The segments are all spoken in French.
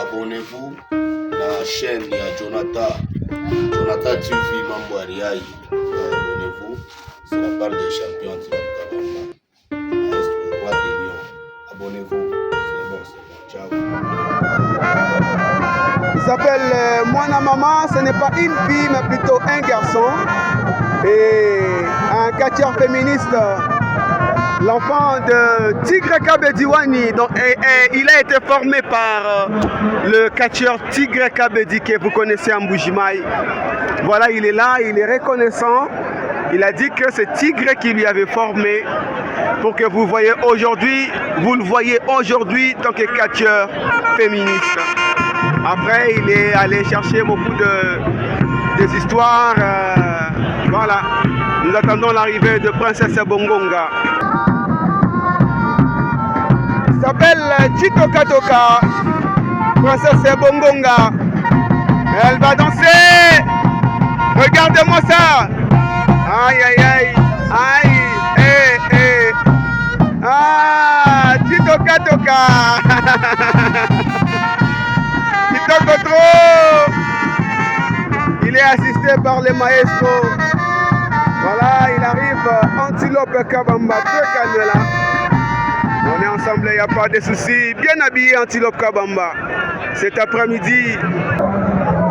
Abonnez-vous à la chaîne de Jonathan TV Mambo Ariaï. Abonnez-vous, c'est la part des champions Antilope Kabamba. Reste le roi des lions. Abonnez-vous, c'est bon, ciao. Il s'appelle Mwana Mama, ce n'est pas une fille mais plutôt un garçon et un catcheur féministe. L'enfant de Tigre Kabediwani, il a été formé par le catcheur Tigre Kabedi que vous connaissez en Bujimaï. Voilà, il est là, il est reconnaissant. Il a dit que c'est Tigre qui lui avait formé pour que vous le voyez aujourd'hui en tant que catcheur féministe. Après, il est allé chercher beaucoup des histoires. Voilà, nous attendons l'arrivée de Princesse Bongonga. Il s'appelle Chitoka Toka, Princesse Bongonga. Elle va danser. Regardez-moi ça. Aïe, aïe, aïe, aïe, Ah, Chitoka Toka. Chitoka trop. Il est assisté par les maestros. Voilà, il arrive. Antilope Kabamba, très calme là. On est ensemble, il n'y a pas de soucis. Bien habillé Antilope Kabamba. Cet après-midi,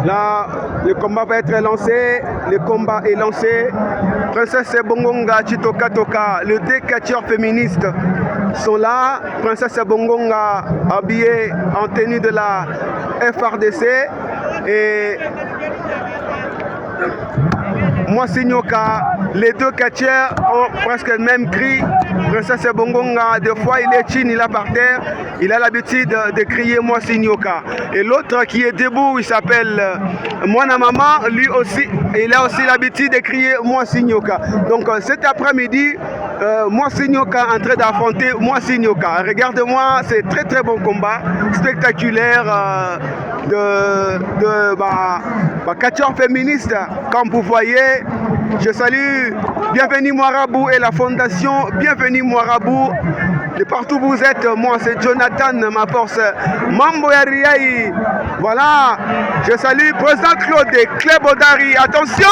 là, le combat va être lancé. Le combat est lancé. Princesse Bongonga, Chitoka Toka, les deux catcheurs féministes sont là. Princesse Bongonga habillée en tenue de la FRDC. Et Mwasinyoka, les deux catcheurs ont presque le même cri. Princesse Bongonga, des fois il est chin, il est par terre. Il a l'habitude de crier Mwasinyoka. Et l'autre qui est debout, il s'appelle Mwana Mama, lui aussi, il a aussi l'habitude de crier Mwasinyoka. Donc cet après-midi, Mwasinyoka en train d'affronter Mwasinyoka. Regardez-moi, c'est très très bon combat, spectaculaire de catcheur féministe. Comme vous voyez, je salue Bienvenue Moirabou et la fondation Bienvenue Moirabou. De partout où vous êtes, moi c'est Jonathan, ma force Mambo Ariaï. Voilà, je salue président Claude Klebodari. Attention,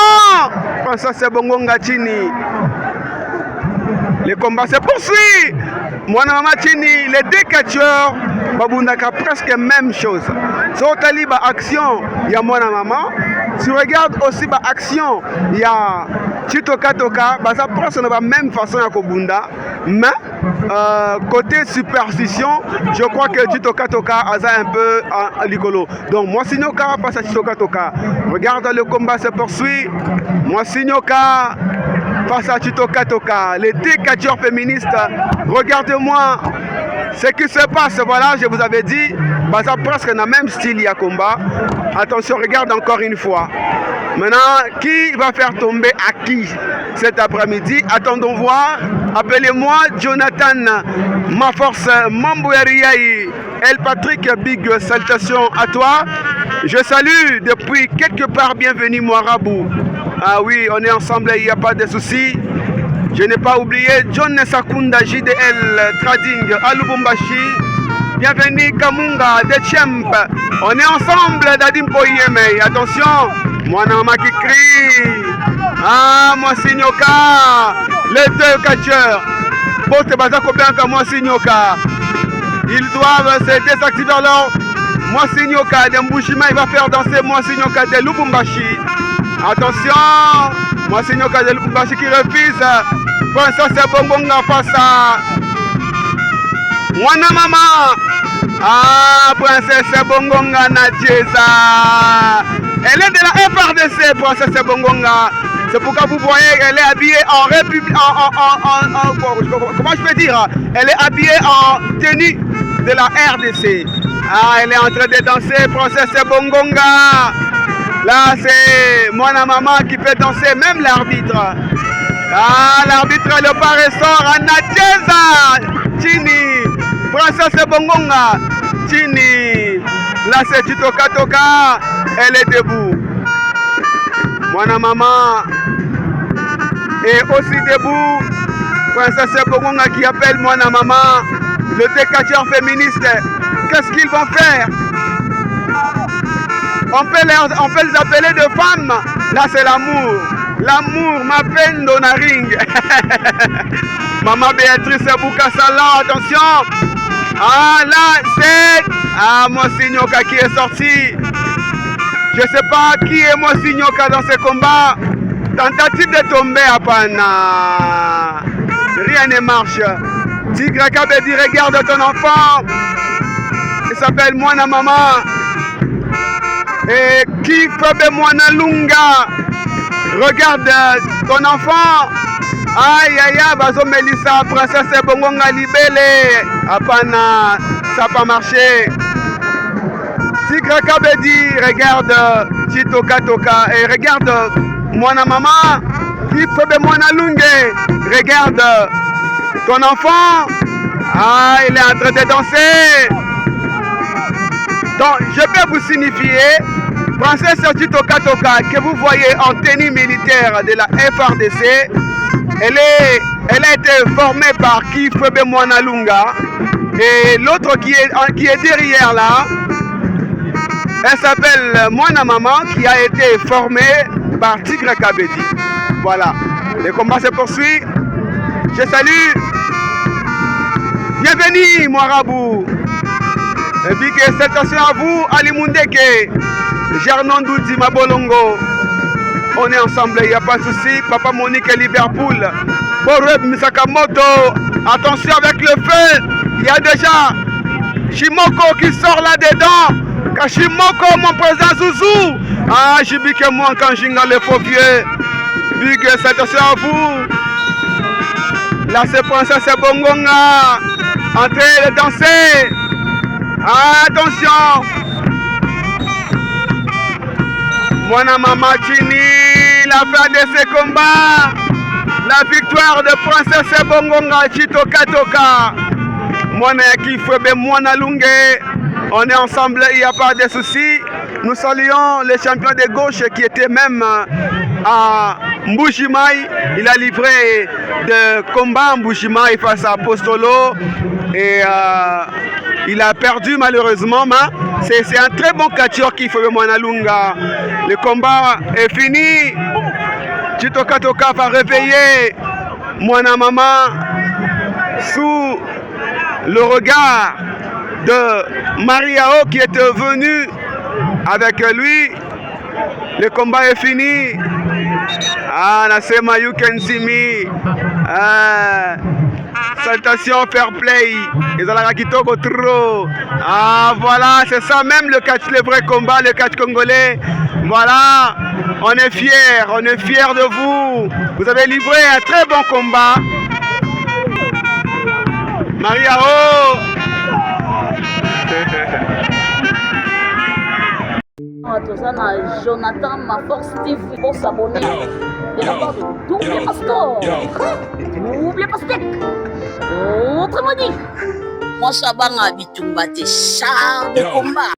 Princesse Bongonga Chini. Le combat se poursuit. Mwana Mama Chini, les deux catcheurs, Babundaka presque même chose. Sur Taliba action, il y a Mwana Mama. Si tu regardes aussi bah, action, il y a Chitoka Toka, bah, ça prend de la même façon à Kobunda. Mais côté superstition, je crois que Chitoka Toka a un peu en ligolo. Donc Mwasinyoka passe à Chitoka Toka. Regarde, le combat se poursuit. Mwasinyoka face à Chitoka Toka. Les deux catcheurs féministes, regardez-moi ce qui se passe. Voilà, je vous avais dit, bah, ça presque dans le même style, il y a combat. Attention, regarde encore une fois. Maintenant, qui va faire tomber à qui cet après-midi? Attendons voir. Appelez-moi Jonathan, ma force Mambo Ariaï. El Patrick Big, salutations à toi. Je salue depuis quelque part Bienvenue Moirabou. Ah oui, on est ensemble, il n'y a pas de soucis. Je n'ai pas oublié John Sakunda JDL Trading à Lubumbashi. Bienvenue Kamunga de Champ. On est ensemble Dadimpo Yeme. Attention, Mwana Mama qui crie. Ah, Mwasinyoka. Les deux catcheurs. Poste Bazako Bianca Mwasinyoka. Ils doivent se désactiver alors. Mwasinyoka de Mbushima, il va faire danser Mwasinyoka de Lubumbashi. Attention, Mwasinyoka de Lubumbashi qui refuse. Princesse Bongonga face à Mwana Mama. Ah, Princesse Bongonga Nadjeza. Elle est de la FRDC, Princesse Bongonga. C'est pourquoi vous voyez qu'elle est habillée en république. Comment je peux dire? Elle est habillée en tenue de la RDC. Ah, elle est en train de danser, Princesse Bongonga. Là, c'est Mwana Mama qui fait danser, même l'arbitre. Ah, l'arbitre, le paressort, Nadjeza. Chini. Princesse Bongonga. Chini. Là, c'est Chitoka Toka. Elle est debout. Mwana Mama est aussi debout. Princesse Bongonga qui appelle Mwana Mama. Le décatcheur féministe. qu'est-ce qu'ils vont faire? On peut les appeler de femmes. Là, c'est l'amour. L'amour, ma peine dans la ring. Maman Béatrice Boukassala, attention. Ah, là, c'est... Ah, Monsignoka qui est sorti. Je ne sais pas qui est Monsignoka dans ce combat. Tentative de tomber à Pana. Rien ne marche. Tigre Kabedi, regarde ton enfant. Il s'appelle Mwana Maman. Et qui fait Mwana Lunga. Regarde ton enfant. Aïe aïe aïe, Bazo Melissa, princesse Bongonga Libele. Apana, ça n'a pas marché. Tigre Kabedi, regarde Chitoka Toka. Et regarde Mwana Maman. Qui fait Mwana Lunge. Regarde ton enfant. Ah, il est en train de danser. Donc, je peux vous signifier, Princesse Chitoka Toka, que vous voyez en tenue militaire de la FRDC, elle a été formée par Kifwebe Mwana Lunga. Et l'autre qui est derrière là, elle s'appelle Mwana Maman, qui a été formée par Tigre Kabedi. Voilà, le combat se poursuit. Je salue. Bienvenue, Moirabou. Et puis que salutations à vous, Ali Mundeke, Gernon Doudi Mabolongo. On est ensemble, il n'y a pas de souci. Papa Monique et Liverpool. Boreb Misakamoto. Attention avec le feu. Il y a déjà Shimoko qui sort là-dedans. Kashimoko, mon président Zouzou. Ah, Jibike moi quand j'inga le faux vieux. Big salutations à vous. Là, c'est Princesse Bongonga. En train de danser. Attention. Mwana Mama Chini, la fin de ce combat. La victoire de Princesse Bongonga Chitoka Toka. Mwana Kifwebe Mwana Lunge. On est ensemble, il n'y a pas de soucis. Nous saluons les champions de gauche qui étaient même à Mbujimaï. Il a livré de combat à Mbujimaï face à Apostolo. Et il a perdu malheureusement. Mais c'est un très bon catcheur qui fait Mwana Lunga. Le combat est fini. Chitoka Toka va réveiller Mwana Maman sous le regard de Mariao qui était venu avec lui. Le combat est fini. Ah, Nasema, you can see me. Salutations, fair play. Ils ont la kitoko trop. Ah, voilà, c'est ça même le catch, le vrai combat, le catch congolais. Voilà, on est fiers de vous. Vous avez livré un très bon combat. Mariao. Tozana Jonathan, ma force Steve pour s'abonner de la part de Double Pastor. Double Pastek. Autrement dit, moi ça va à Bitumba, t'es char de combat.